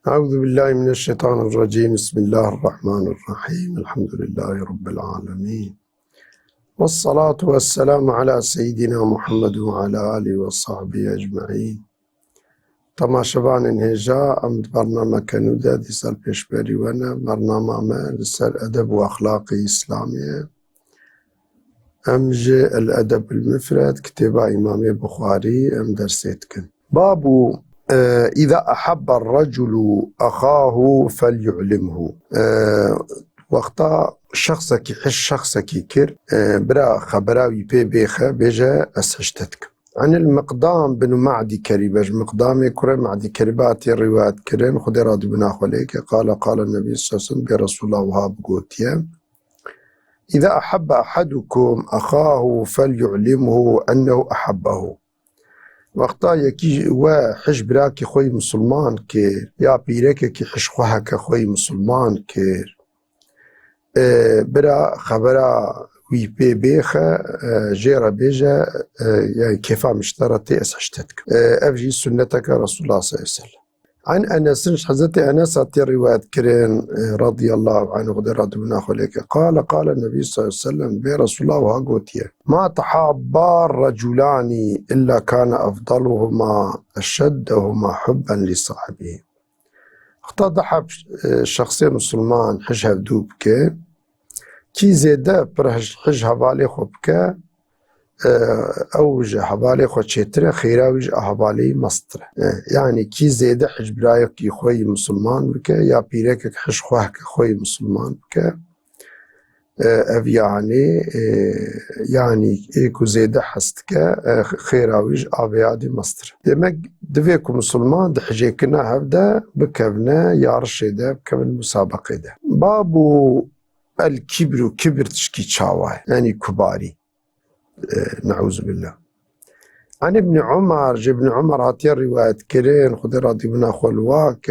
أعوذ بالله من الشيطان الرجيم. بسم الله الرحمن الرحيم. الحمد لله رب العالمين، والصلاة والسلام على سيدنا محمد وعلى آله وصحبه أجمعين. تماشبان انهجا أمد برنامج كنودا دي سال بيشبري وانا برنامج ما لسال أدب وأخلاقي إسلامي أمجي الأدب المفرد كتابة إمام بخاري أم درسيتكن بابو إذا أحب الرجل أخاه فليعلمه. وقتا شخصك يحش شخصك يكر برا خبراوي بيخا بيجا أسهشتتك عن المقدام بن معدي كريبج مقدامي كرة معدي كريباتي الروايات كرين خدي رادي بناخو ليك قال النبي صلى الله عليه وسلم برسول الله وهاب قوتيا إذا أحب أحدكم أخاه فليعلمه أنه أحبه. وقتا یکی و حش برا که خوی مسلمان کر یا پیره که حش خواه که خوی مسلمان کر برا خبرا وی پی بیخه جیرا بیجه يعني كيف مشترطي أسحشتك أفجي سنتك رسول الله صلى الله عليه وسلم. عن أنس حضرت أنس أتي رواية كرين رضي الله عنه رضي الله عنه قال النبي صلى الله عليه وسلم برسول الله وهاقوتيه ما تحابا الرجلان إلا كان أفضلهما أشدهما حبا لصاحبه. اختضح شخصي مسلمان حج هفدوب كي زيدا برحج حج هبالي خبك أوجه حبالي خو تشتري خيراوج أحبالي مصدر يعني كي زيادة حج برايك يخوي مسلمان بك يا بيرك حج خواه خوي مسلمان بك أف يعني إيكو زيادة حستك خيراوج أبيادي مصدر دمك دفيكو مسلمان دحجيكنا هبدا بكبنا يارشي دا بكبن المسابقة دا بابو الكبر كبر تشكي تشاوه يعني كباري نعوذ بالله. عن ابن عمر هاتي الرواية كرين خذ راضي من أخو الواك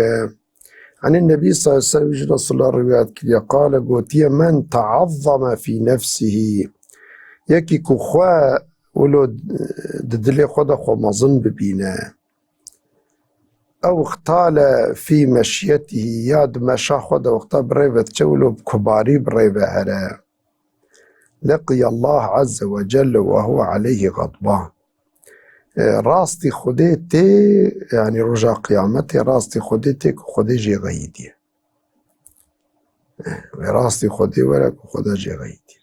عن النبي صلى الله عليه وسلم رسول الله الرواية كريا قال قوتي من تعظم في نفسه يكي كخوا ولو ددلي خدا خو مظن ببينا أو اختال في مشيته ياد مشا خدا واختال بريبة تشولو بكباري بريبة هلا لقي الله عز وجل وهو عليه غضبان. راستي خديتي يعني رجع قيامتي راستي خديتي خدي جي غيدي راستي خدي ولك خدا جي غيدي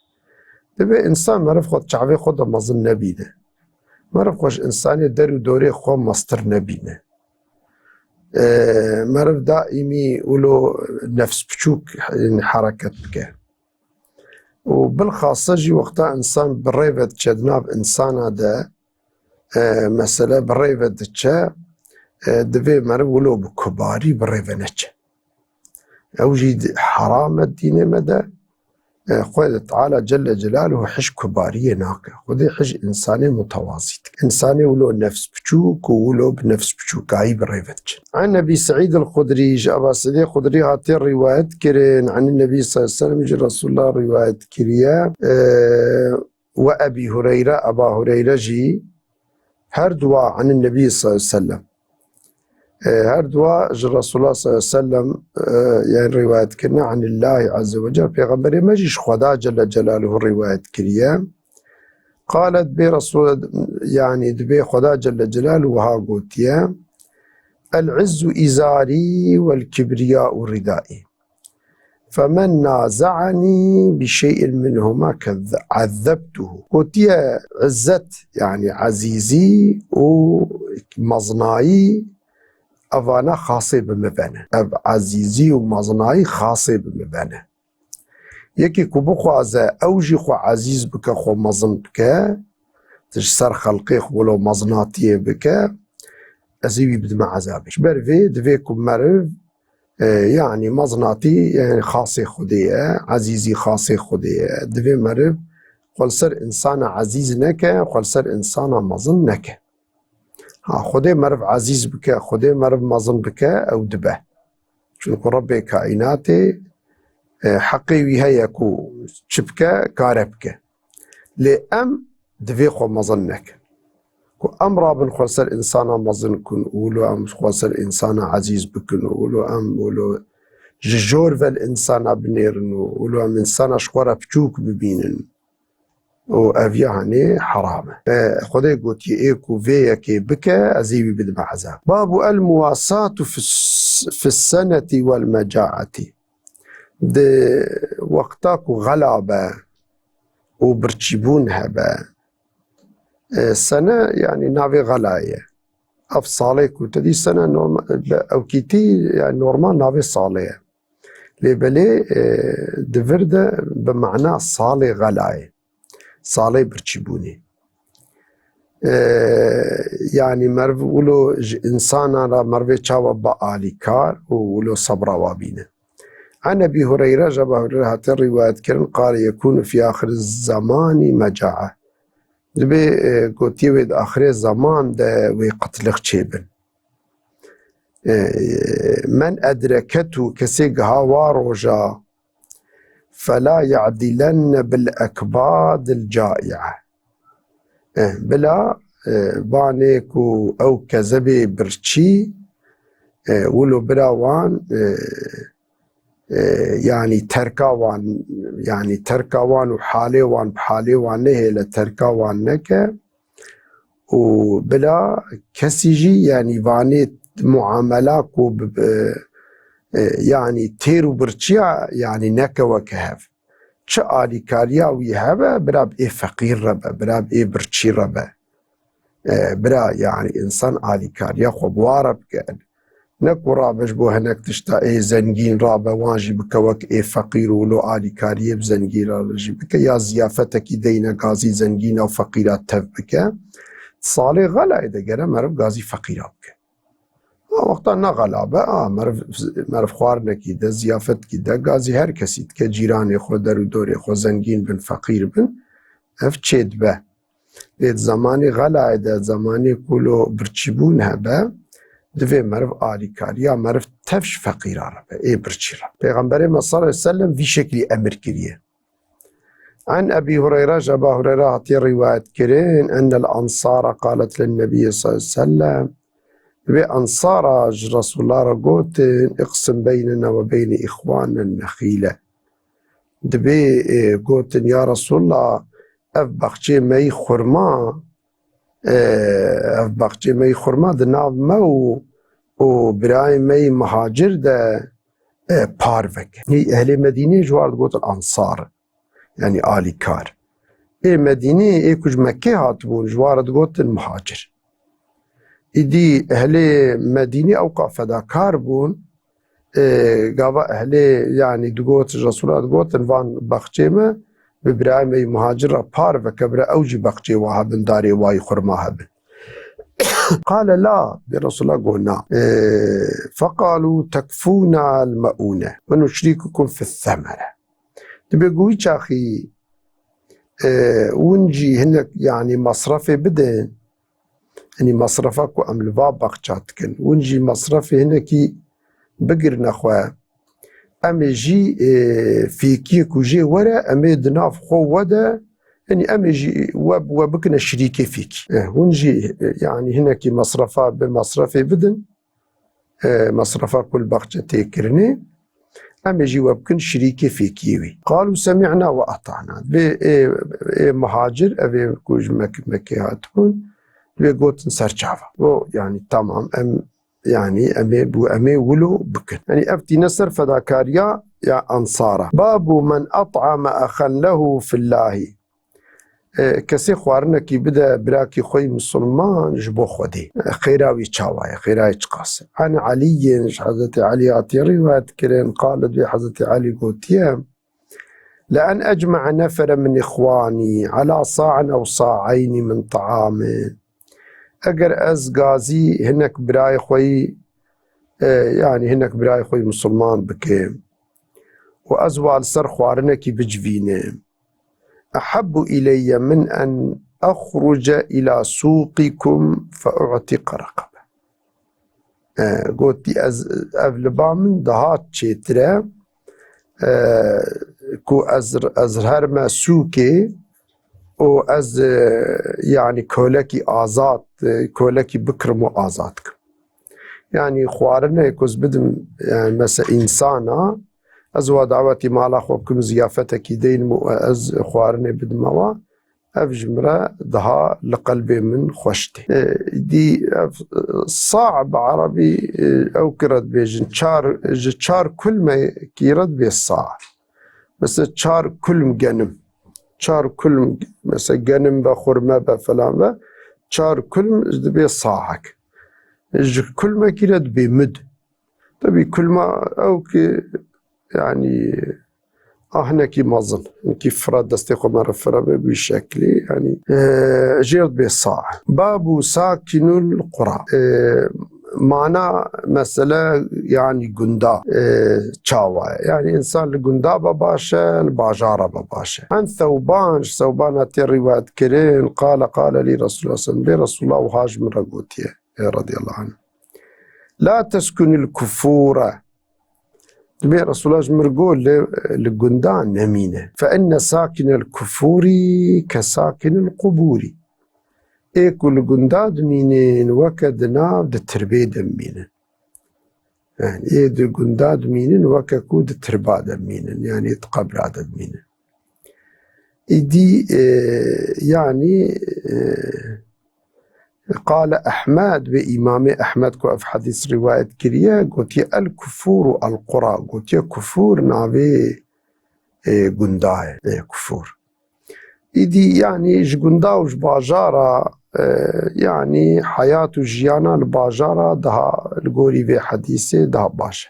دبي إنسان مرف خد شعبي خدا مظن نبينا مرف خوش إنساني درو دوري خو مستر نبينا مرف دائمي ولو نفس بشوك حركة بك وبالخاصة جي وقتا إنسان بالريفة تشدناب إنسان هذا مسألة بالريفة تشا دفي مرب ولو بكباري بالريفة نتشا أو جي حرام الدين مدى خوذ تعالى جل جلاله حش كبارية ناقة خوذ حش إنساني متوازي إنساني ولو نفس بشوك ولو بنفس بشوك هاي بالريفة تشا. عن نبي سعيد الخدري أبا سعيد الخدري هاتي الرواية كرين عن النبي صلى الله عليه وسلم جي رسول الله رواية كريا وأبي هريرة أبا هريرة جي هردوا عن النبي صلى الله عليه وسلم هردوا جي رسول الله صلى الله عليه وسلم يعني رواية كنا عن الله عز وجل في غمري ما جيش خدا جل جلاله الرواية كريا قالت برسول يعني دبي خدا جل جلاله وها قوتيا العز إزاري والكبرياء ردائي فمن نازعني بشيء منهما عذبته. قوتيا عزت يعني عزيزي ومظناي أفانا خاصي بمبانا عزيزي ومظناي خاصي بمبانا يكي كبخوازا أوجي خو عزيز بك خو مظن بك تجسر خلقي ولو مظناتي بك أزيبي بدمع عذابش برفي دفيكم مرف يعني مظناتي يعني خاصي خديه عزيزي خاصي خديه دفي مرف قل سر إنسان عزيز نكا قل سر إنسان مظن نكا خدي مرف عزيز بك خدي مرف مظن بك أو دبه شو ربي كائناتي حقي وهيكو شبكة كاربكة لأم دفي خو مظنك أمرا بن خوصل إنسانا مظن كن ولو أم خوصل إنسانا عزيز بكن ولو أم ولو ججور والإنسانا بنيرنو ولو أم إنسانا شخورا بچوك ببينن و أفيا هني حرامه خدي قوتي إيكو فيا كي بكا أزيبي بدم عذاب. باب المواساة في السنة والمجاعة دي وقتاكو غلابة وبرتشبون هبا سنة يعني نافي غلاية أف صاليكو تدي سنة أو كيتي يعني نورمال نافي صالية لبلي دفردة بمعنى صالي غلاية صالي برتشبوني يعني مرف ولو إنسانا مرفي تشاوى بآلي كار ولو صبرا وابينه. عن أبي هريرة جاب هريرة الرواية كرن قال يكون في آخر الزمان مجاعة لبي قلت يويد آخر الزمان ده ويقتلق تشيبن من أدركته كسيق هاوا رجا فلا يعدلن بالأكباد الجائعة بلا بانيكو أو كذبي برشي ولو براوان يعني تركاوان وحاليوان بحاليوان نهي لتركاوان نكا وبلا كسيجي يعني فاني معاملاكو يعني تيرو برشيا يعني نكا وكهف شآلي كاريا ويهبا براب إيه فقير ربا براب إيه برشي ربا برا يعني إنسان آلي كاريا خبوارب كان نكو رابش بو هناك تشتا ايه زنجين رابا وانجي بكوك ايه فقير ولو آلي كاريه بزنجين رابجي بك يا زيافتك دينا غازي زنجين او فقيرات تف بك صالي غلا اذا قرا مرف غازي فقيرات بك وقتا نغلابه مرف خوارنا كيدا زيافت كيدا غازي هر كسي تك جيراني خو درو دوري خو زنجين بن فقير بن اف تشيد به ليت زماني غلا اذا زماني كلو برچبون هبه دوی مرف آلی کاریا مرف تفش فقیره ربه ای برچی ربه پیغمبر ما صلی الله علیه وسلم في شکلی امر کریه. عن أبي هريرة أبا هريرة هاتي رواية كرين أن الأنصار قالت للنبي صلى الله عليه وسلم بأنصار رسول الله رقوت اقسم بيننا وبين إخواننا النخيلة دبي قوت يا رسول الله أفبخشي مي خرما أفبخشي مي خرما دناف مو وبراي مي مهاجر ده بارفك هي أهل مدينة جوار قوت الأنصار يعني آلي كار إيه مدينة إيه كج مكة هاتبون جوار قوت المهاجر إدي أهل مدينة أوقع فدا كاربون قابا أهل يعني دقوت الرسولات قوت انفان بخشيمة ببراي مي مهاجر بارفك برا أوجي بخشي وهابن داري واي خرماها قال لا برسول الله قلنا فقالوا تكفونا المؤونة ونشرككم في الثمرة تبي قوي أخي ونجي هناك يعني مصرفي بدن يعني مصرفك وأم الباب بقشاتكن ونجي مصرفي هناك بقر نخوة أمي جي في كيك وجي ورا أمي دناف خو ودا يعني أمي جي وبكنا شريكي فيك ونجي يعني هناك مصرفة بمصرفي بدن مصرفة كل بقشة تيكرني أمي جي وبكن شريكي فيكيوي قالوا سمعنا وأطعنا مهاجر أبي كوج مكياتون بيقوت نسرجافا يعني تمام يعني أمي ولو بكن يعني أفتي نصر فذاكاريا يا أنصارا باب من أطعم أخا له في الله كسي خوارنا كي بدا براكي خوي مسلمان جبو خودي خيراوي تشاواي خيراوي تقاس عن علي حضرت علي عطي رواية كرين قالت بحضرت علي قوتيا لأن أجمع نفر من إخواني على صاع أو صاعين من طعام أجر أز غازي هناك براي خوي يعني هناك براي خوي مسلمان بكيم وأزوال سر خوارنا كي بجفينه أحب إلي من أن أخرج إلى سوقكم فأعتق رقبة قلت أفلبا من دهات شترة كو أزهر ما سوكي و أز يعني كولكي آزاد كولكي بكرم وآزادك يعني خوارنا يكوز بدم يعني مثلا إنسانا أزوا دعوتي مالا خوبكم زيافتك دين أز خوارنا بدموا أفجمرة دها لقلبي من خوشتي دي صعب عربي أو كرد بيجن شار كل ما كيرد بالصاع بس شار كل جنم شار كل مثلا جنم بخرمة بفلان شار كل بالصاعك كل ما كيرد بمد تبي كل ما أو كي يعني احنا كي مظن كيف فراد دستيقو مرفرة بشكل يعني جيرد بالصاع باب ساكن القرى معنى مسألة يعني قندا تشاوى يعني إنسان القندا بباشا الباجارة بباشا عن ثوبان الرواية كرين قال لي رسول الله صلى الله عليه وسلم رسول الله وهاج من رقوتيه رضي الله عنه لا تسكن الكفورة دبي رسول الله مرقول للقندان نمينة فإن ساكن الكفور كساكن القبور إيكو القنداد مينين وكدنا التربيد مينين يعني إيه القنداد مينين وككود الترباد مينين يعني تقبل عدد مينين إدي يعني قال أحمد بإمام أحمد كو في حديث رواية كريه قلت الكفور القرى قلت كفور نابي قنداء كفور إدي يعني جقندا وج باجارة يعني حياة جيانا الباجارة ده القولي في حديثة ده باشا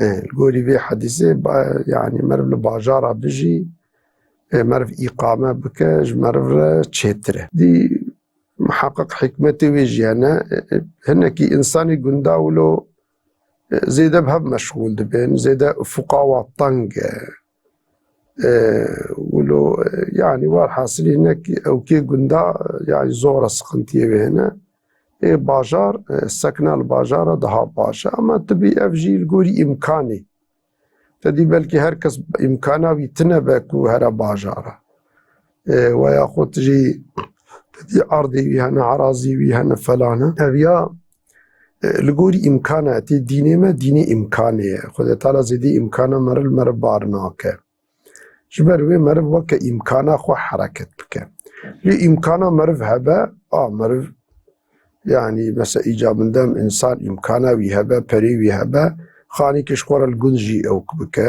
القولي في حديثة يعني مرف الباجارة بجي مرف إقامة بكج مرف تشترة دي محقق حكمتي ويجينا هنكي إنساني قنداولو زيدا بهب مشغول دبين زيدا فقاوة طنق ولو يعني والحاصل هناك أو كي قندا يعني زورة سقنتيه بهنا باجار السكنة الباجارة دها باشا أما تبي أفجي القوري إمكاني تدي بلكي هركس إمكانه ويتنبكو هرا باجارة وياخد تجي دي أرضي ويهنا عرازي ويهنا فلانة هذيا لقوري إمكاناتي ديني ما ديني إمكانية خذ تعالى زيدي إمكانه مر بارناك جبروي مرف وك إمكانه خو حركة بك لي إمكانه مرف هبا مرف يعني مثلا إيجاب من دم إنسان إمكانه ويهبا بري ويهبا خاني كشخور الجنجي أو بك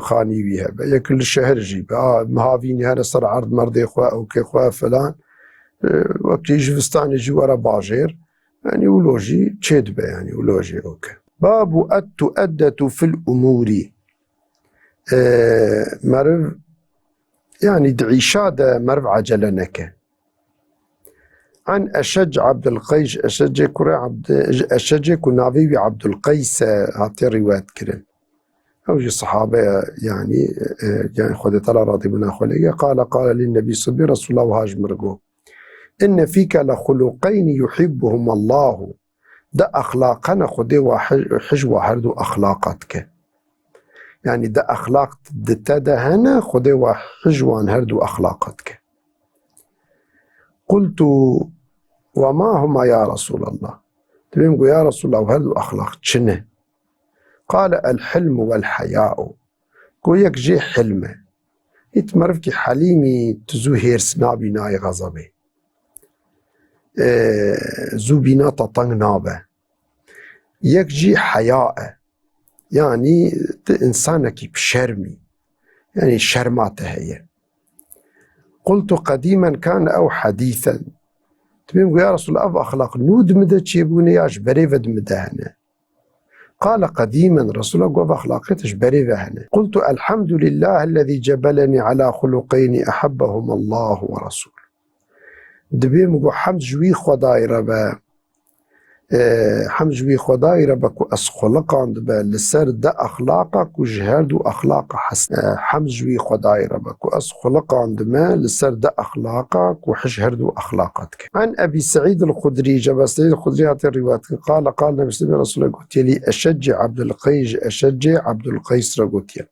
خاني ويهبا يكل الشهر جيب مهافيني هذا صار عرض مرضي خوا أو كخوا فلان وقت يجي فستان يجي ورا باجير يعني ولوجي تشدبه يعني ولوجي اوكي باب التؤدة في الامور مرف يعني دعيشادة مرف عجلنك عن أشج عبد القيس أشج كنافي عبد القيس هاتي رواية كرن أو جي صحابة يعني خذت على راضي من خليه قال للنبي صلى الله عليه وسلم رسول الله وهاج مرقو إن فيك لخلقين يحبهم الله ده أخلاقنا خدي وحجوة هردو أخلاقاتك يعني ده أخلاق ده هنا خدي وحجوان هردو أخلاقاتك قلت وما هما يا رسول الله تبين يا رسول الله هردو أخلاق شنه قال الحلم والحياء قويك جي حلمه يتمرفكي حليمي تزوهير سنابي ناي غضبي زوبينا تطنق نابه يكجي حياء يعني إنسانك بشرمي يعني شرماته هي قلت قديما كان أو حديثا تبين يا رسول الله أخلاق نود مدى تشيبوني ياش بريفد مدهنا قال قديما رسول الله قف أخلاقيتش بريفهنا قلت الحمد لله الذي جبلني على خلقين أحبهم الله ورسوله دبي مگو حمد جوی خدای ربا حمد جوی خدای ربا کو اس خلقاند با لسر ده اخلاقا کو جهر دو اخلاق حسن حمد جوی خدای ربا کو اس خلقاند ما لسر ده اخلاقا کو حجهر دو اخلاقاتك عن ابي سعيد الخدري جبا سعيد الخدري هاتي الروايات قال النبي صلى الله عليه وسلم قلت لي اشجع عبد القيس رقلت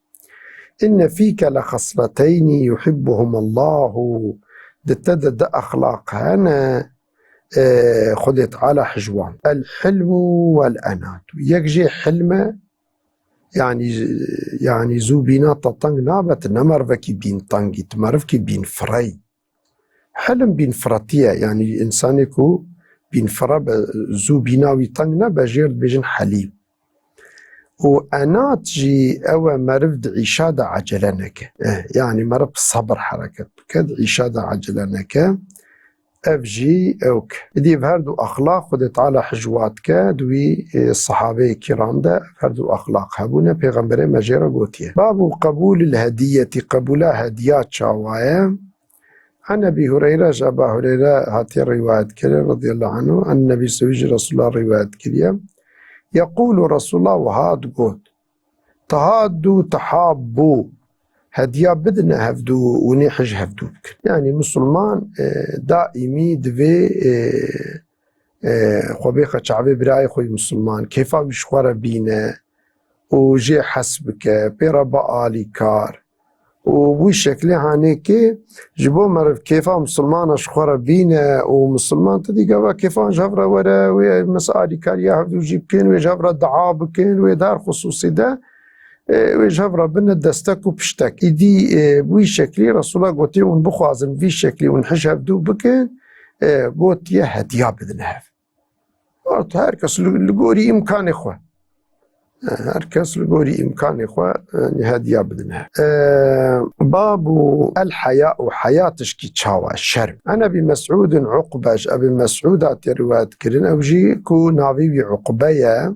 ان فيك لخصلتين يحبهم الله ده أخلاق هنا خذ تعالى حجوان الحلم والأنات يكجي حلمه يعني زو بينا تطنق نابت نمر فكي بين طنقي تمرف كي بين فري حلم بين فراتية يعني إنسانكو بين فرا زو بيناوي طنقنا بجير بجن حليم وأنات جي أو مرفد عشادة عجلانك يعني مرف صبر حركة كد عشادة عجلانك أفجي أوك دي بهردو أخلاق خد تعالى حجواتك دوي الصحابة الكرام ده بهردو أخلاق هبونا بيغمبري مجيرة قوتية باب قبول الهدية قبولا هديات شاوايا عن أبي هريرة أبا هريرة هاتي رواية كريم رضي الله عنه عن النبي سويج رسول الله رواية كريم يقول رسول الله وهاد قوت تهادوا تحابوا هديا بدنا هفدو ونحج هفدو بك يعني مسلمان دائمي دفي خوبيخة شعبي براي خوي مسلمان كيفا بشخورة بينا وجي حسبك بيرا بقالي كار وبوي شكلي هانيكي جبو مرف كيفا مسلمان اشخورة بينا ومسلمان تدي قبا كيفا جهفرة ورا ومسالي كار يهفدو جيبكين ويجهفرة دعابكين ويدار خصوصي ده ويجهب ربنا دستك وبشتك إدي بوي شكلي رسول الله قوتي ونبخوازن في شكلي ونحشها بدو بكين قوتي هديا بدنهاف هركس لقوري إمكان إخوة هركس لقوري إمكان إخوة هديا بدنهاف باب الحياء وحياة تشكي تشاوى الشرم أنا بمسعود عقبش أبي مسعود أتي رواية كرين أوجي كو نافي عقبية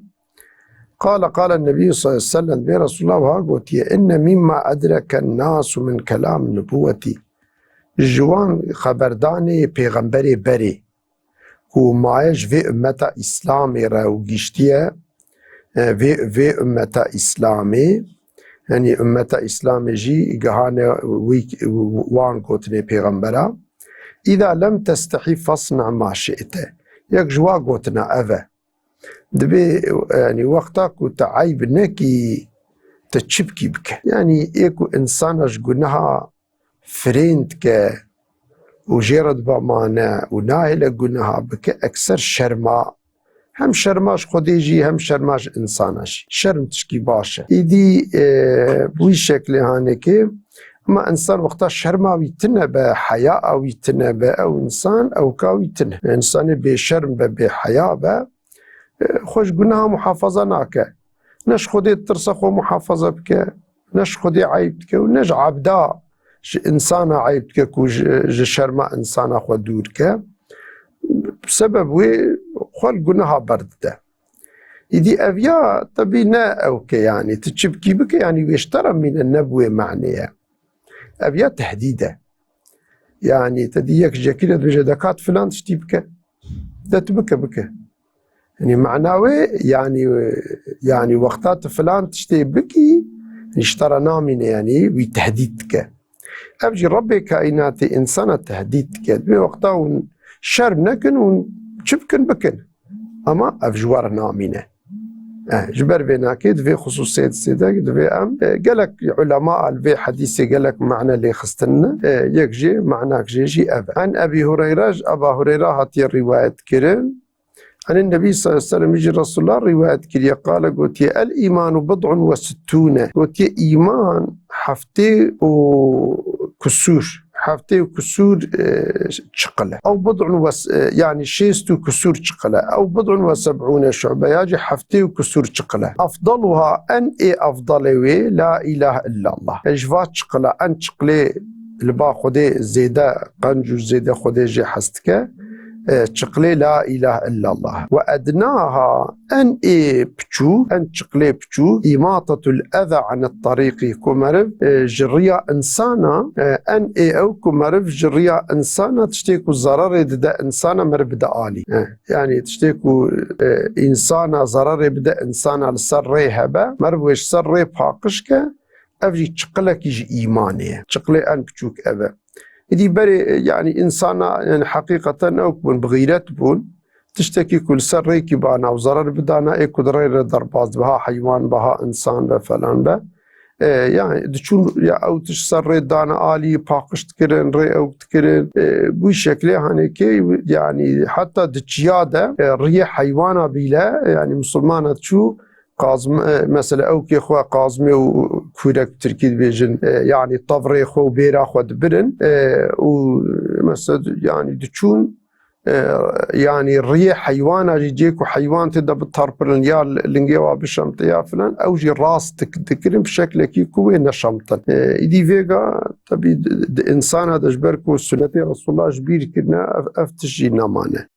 قال النبي صلى الله عليه وسلم بي رسول الله وهاقوتي إن مما أدرك الناس من كلام نبوتي جوان خبرداني پیغمبري بري ومايش في أمتا إسلامي راو جيشتيا في أمتا إسلامي يعني أمتا إسلامي جي إقهاني وان قوتني پیغمبرا إذا لم تستحي فاصنع ما شئت يك جوا قوتنا أفا دبي يعني وقتك وتعيب نكي تتشبكي بك يعني ايكو انسانش قنها فريندك وجيرد بامانا وناهلة قنها بك اكثر شرما هم شرماش خديجي هم شرماش انسانش شرم تشكي باشا ايدي بوي شكل هانيكي اما انسان وقتا شرما ويتنى بحياء ويتنى او انسان او كاويتنى انسان بشرم بحياء خوش قلناها محافظة ناكا نش خودي ترسخ ومحافظة بك نش خودي عيبتك ونش عبدا إنسانا عيبتك وج شرما إنسانا خودورك بسبب وي خول قلناها بردة إذا أبيا تبينا أوكي يعني تتشبكي بك يعني ويشترى من النبوة معنية أبيا تهديدة يعني تديك جاكيلة بجدكات فلان تشتي بك ده تبكى بك يعني معناوي يعني وقتات فلان تشتي بكي اشترى نامين يعني وتهديدك أبجي ربي كائناتي إنسانة تهديدك بوقتا شر نكن وشبكن بكن أما أفجوار نامينة جبر بيناكيد في خصوصية السيدك في أم قالك علماء في حديثي قالك معنى اللي خستنا يكجي معناك جي أبا عن أبي هريرة أبا هريرة هاتي الرواية كرين عن النبي صلى الله عليه وسلم يجي رسول الله رواية كريا قال قلت الإيمان 64 قلت إيمان حفتي وكسور حفتي وكسور شقلة أو يعني 6 كسور شقلة أو 70 شعبة يجي حفتي وكسور شقلة أفضلها أن أفضل لا إله إلا الله إجفات شقلة أن شقلة البا خدي زيادة قنج زيادة خدي جي حستك تشقلي لا إله إلا الله وأدناها أن بچو أن تشقلي بچو إماطة الأذى عن الطريق كمرف جريا إنسانا أن أو كمرف جريا إنسانا تشتيكو ضرر دا إنسانا مرف دا آلي يعني تشتيكو إنسانا ضرر بدا إنسانا لسر هبا مرف ويش سر باقشك أفجي تشقلك يجي إيمانية تشقلي أن بچوك أبا إذا بري يعني إنسانا يعني حقيقة أو بون بغيرات بون تشتكي كل سر كبانا وضرر بدانا إيكو درير ضربات بها حيوان بها إنسان بفلان به يعني دچون یا او تش سر ری دان عالی پاکشت کرن ری او کرن بو شکلی هنی که يعني حتى دچیاده ری حیوانا بیله يعني مسلمانات شو قازم مثلا او كي خوا قازمي وكورك تركيد بيجن يعني طفري خو بيرا خو دبرن ومثلا يعني دچون يعني الريح حيوان يجيك وحيوان تبدا بالطربرن يا لنجيوا بالشمط يا فلان او جي راس تكرم بشكل كيكو وين شمطن ايدي فيغا تبي انسان هذا جبركو سنتي رسول الله جبير كنا افتشي نمانه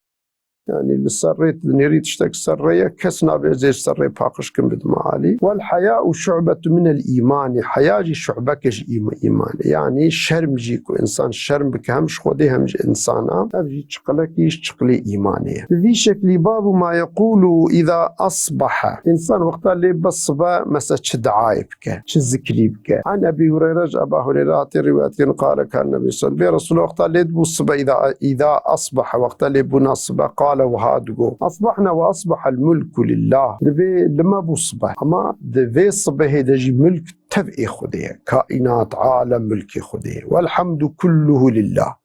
يعني السريت نريد تشتك سرية كسنا بيزيش سرية باقش كم بدمعالي والحياء شعبة من الإيمان حياجي شعبكش إيمان يعني شرم جيكو إنسان شرم بك همش خودي همش إنسانا أبجي تشقلكيش تشقلي إيمانية في شكل باب ما يقول إذا أصبح إنسان وقتا اللي بصبا مسا تشدعايبك تشذكريبك عن أبي هريرة أبا هريرة رواية قال كان النبي صلى الله عليه وسلم وقتا اللي بصبا إذا أصبح وقتا اللي بنصبا قال وهادقو أصبحنا وأصبح الملك لله دبي لما بصبح أما دبي صبح دجي ملك تبعي خديه كائنات عالم ملك خديه والحمد كله لله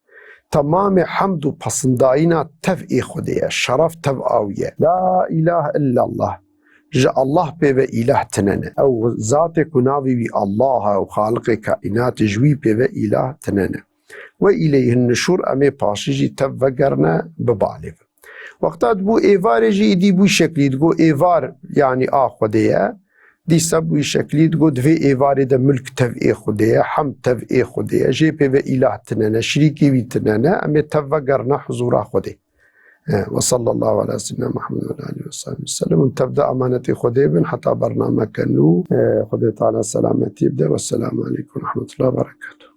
تمام حمد بصندائنا تبعي خديه الشرف تبعوية لا إله إلا الله جاء الله بيبا إله تننه أو ذاتك ونابي بي الله أو خالق كائنات جوي بيبا إله تننه وإليه النشور أمي باشيجي تبقرنا ببالغ وقتا بو ايوار جي دي بو شكلي دقو ايوار يعني خديه دي سبو شكلي دقو دفي ايوار دا ملك تفئي خديه حمد تفئي خديه جي بي إله تنانا شريكي بي تنانا امي تفقرنا حضورا خديه وصلى الله على سيدنا محمد وعلى اله وصحبه وسلم تبدا امانتي خديه بن حتى برنامج كنو خديه تعالى سلامتي يبدا والسلام عليكم ورحمه الله وبركاته.